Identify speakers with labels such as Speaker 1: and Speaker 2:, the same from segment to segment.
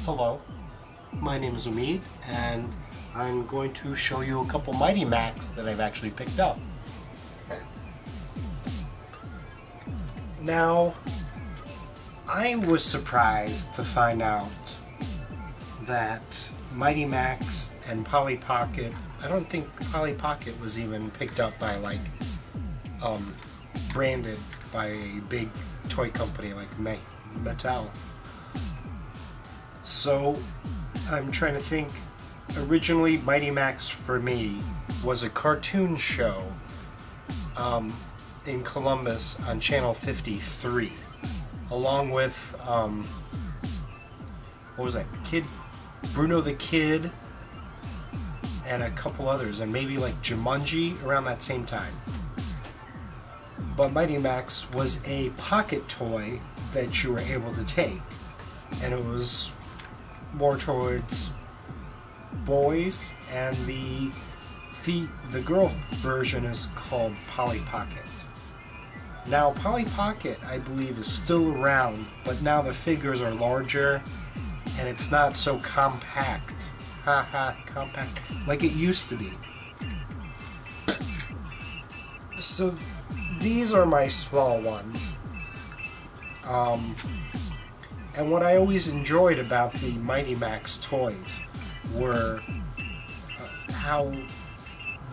Speaker 1: Hello, my name is Umid, and I'm going to show you a couple Mighty Max that I've actually picked up. Now, I was surprised to find out that Mighty Max and Polly Pocket, I don't think Polly Pocket was even picked up by branded by a big toy company like Mattel. So I'm trying to think. Originally, Mighty Max for me was a cartoon show in Columbus on Channel 53, along with what was that? Bruno the Kid, and a couple others, and maybe like Jumanji around that same time. But Mighty Max was a pocket toy that you were able to take, and it was more towards boys, and the girl version is called Polly Pocket. Now, Polly Pocket, I believe, is still around, but now the figures are larger, and it's not so compact. Compact, like it used to be. So, these are my small ones. And what I always enjoyed about the Mighty Max toys were how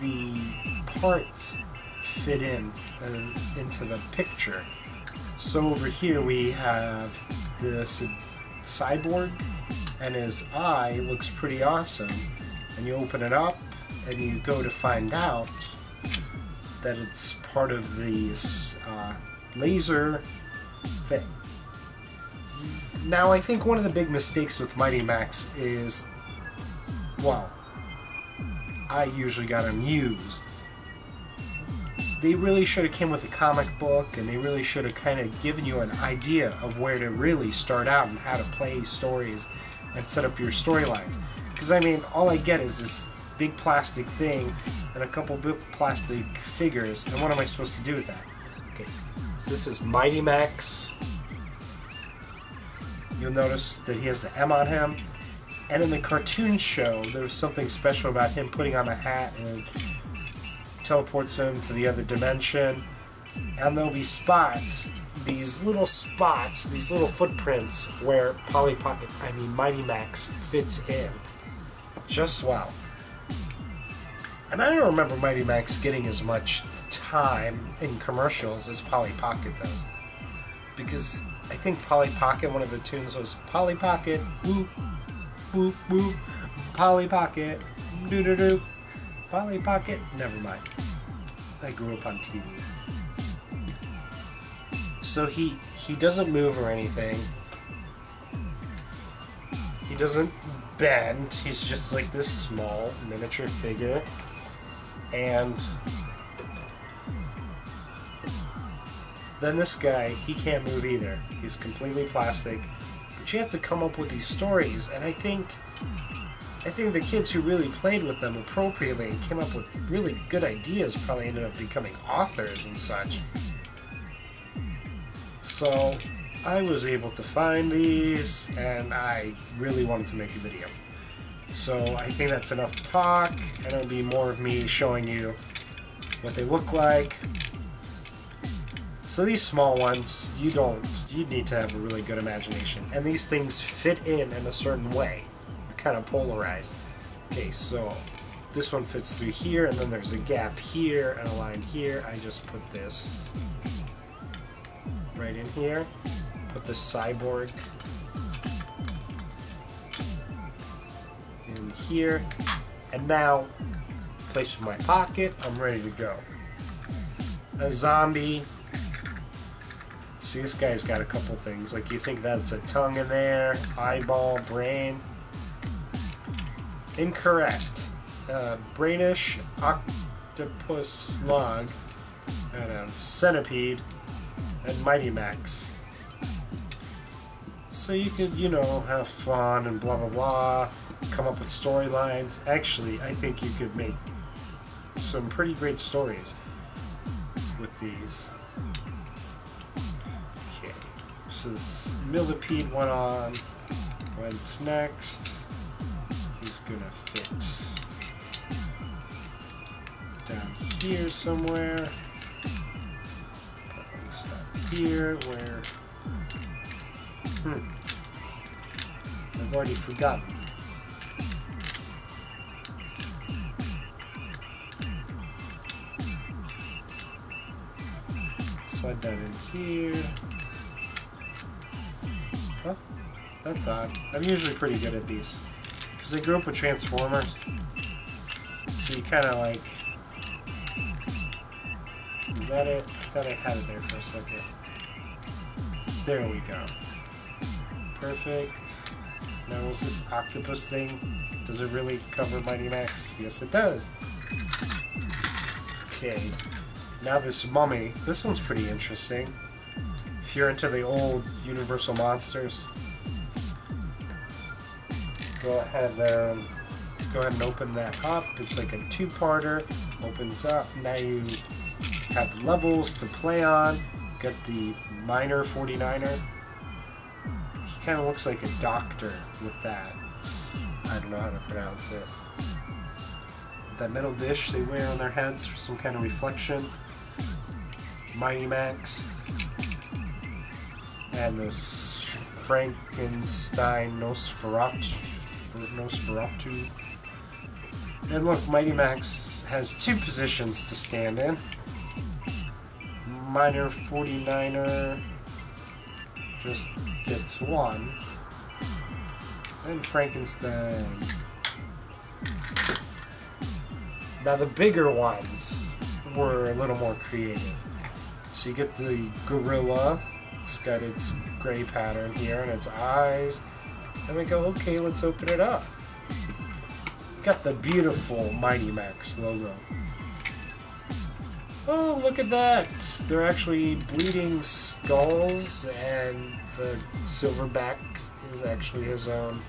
Speaker 1: the parts fit into the picture. So over here we have this cyborg, and his eye looks pretty awesome. And you open it up, and you go to find out that it's part of this laser thing. Now, I think one of the big mistakes with Mighty Max is, well, I usually got them used. They really should have came with a comic book, and they really should have kind of given you an idea of where to really start out and how to play stories and set up your storylines. Because, I mean, all I get is this big plastic thing and a couple big plastic figures, and what am I supposed to do with that? Okay, so this is Mighty Max. You'll notice that he has the M on him. And in the cartoon show, there was something special about him putting on a hat and teleports him to the other dimension. And there'll be spots, these little footprints where Mighty Max fits in just well. And I don't remember Mighty Max getting as much time in commercials as Polly Pocket does. Because I think Polly Pocket, one of the tunes was Polly Pocket, whoop, whoop, whoop, Polly Pocket, doo-doo-doo, Polly Pocket. Never mind. I grew up on TV. So he doesn't move or anything. He doesn't bend. He's just like this small miniature figure. And then this guy, he can't move either. He's completely plastic. But you have to come up with these stories, and I think the kids who really played with them appropriately and came up with really good ideas probably ended up becoming authors and such. So I was able to find these, and I really wanted to make a video. So I think that's enough talk, and it'll be more of me showing you what they look like. So these small ones, you need to have a really good imagination. And these things fit in a certain way. They're kind of polarized. Okay, so this one fits through here, and then there's a gap here and a line here. I just put this right in here. Put the cyborg in here. And now, place in my pocket, I'm ready to go. A zombie. See, this guy's got a couple things. Like, you think that's a tongue in there, eyeball, brain. Incorrect. Brainish, octopus slug, and a centipede, and Mighty Max. So you could, have fun and blah blah blah, come up with storylines. Actually, I think you could make some pretty great stories with these. So this Millipede went on. What's next? He's gonna fit down here somewhere. Probably stop here where... I've already forgotten. Slide that in here. Huh? That's odd. I'm usually pretty good at these. Because I grew up with Transformers. So you kind of like... Is that it? I thought I had it there for a second. There we go. Perfect. Now is this octopus thing? Does it really cover Mighty Max? Yes it does. Okay. Now this mummy. This one's pretty interesting. If you're into the old Universal monsters. Go ahead, let's go ahead and open that up. It's like a two-parter. Opens up. Now you have levels to play on. Got the minor 49er. He kind of looks like a doctor with that. I don't know how to pronounce it. That metal dish they wear on their heads for some kind of reflection. Mighty Max. And this Frankenstein Nosferatu. And look, Mighty Max has two positions to stand in. Minor 49er just gets one. And Frankenstein. Now the bigger ones were a little more creative. So you get the gorilla. It's got its gray pattern here and its eyes. And we go, okay, let's open it up. Got the beautiful Mighty Max logo. Oh, look at that! They're actually bleeding skulls, and the silverback is actually his own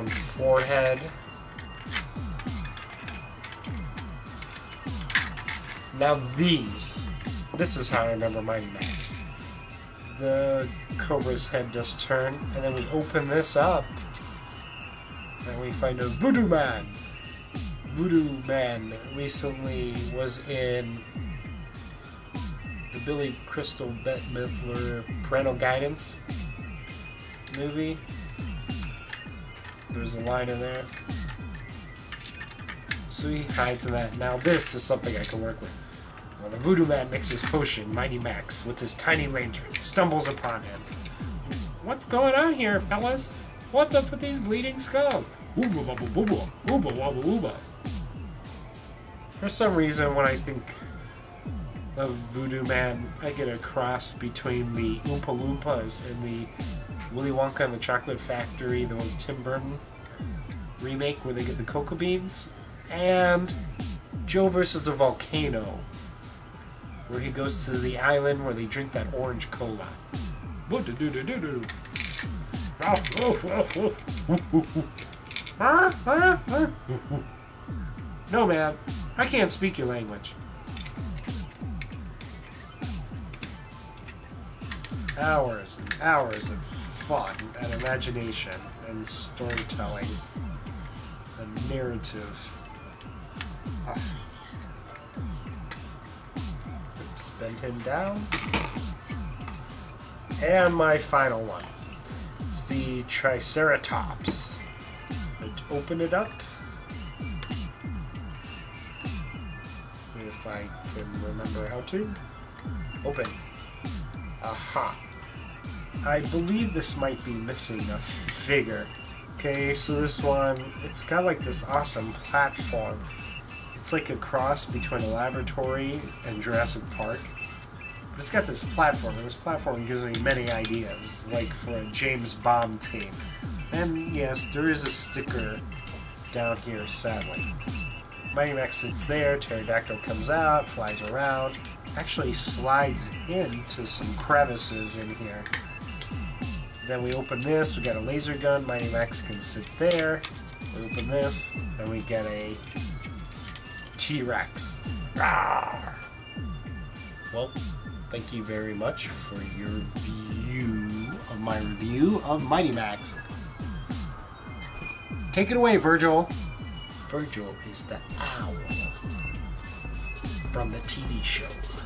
Speaker 1: forehead. Now this is how I remember Mighty Max. The Cobra's head does turn, and then we open this up, and we find a Voodoo Man. Voodoo Man recently was in the Billy Crystal Bette Midler Parental Guidance movie. There's a line in there. So he hides in that. Now this is something I can work with. Well, the Voodoo Man mixes potion, Mighty Max, with his tiny lantern, stumbles upon him. What's going on here, fellas? What's up with these bleeding skulls? Ooba wabba wooba, ooba wabba wooba. For some reason, when I think of Voodoo Man, I get a cross between the Oompa Loompas and the Willy Wonka and the Chocolate Factory, the old Tim Burton remake where they get the cocoa beans, and Joe versus the Volcano, where he goes to the island where they drink that orange cola. No, man, I can't speak your language. Hours and hours of fun and imagination and storytelling and narrative. Bend him down. And my final one. It's the Triceratops. Let's open it up. If I can remember how to. Open. Aha. I believe this might be missing a figure. Okay, so this one, it's got like this awesome platform. It's like a cross between a laboratory and Jurassic Park. But it's got this platform, and this platform gives me many ideas, like for a James Bond theme. And yes, there is a sticker down here, sadly. Mighty Max sits there, Pterodactyl comes out, flies around, actually slides into some crevices in here. Then we open this, we got a laser gun, Mighty Max can sit there. We open this, and we get a T-Rex. Rawr! Well, thank you very much for your view of my review of Mighty Max. Take it away, Virgil. Virgil is the owl from the TV show.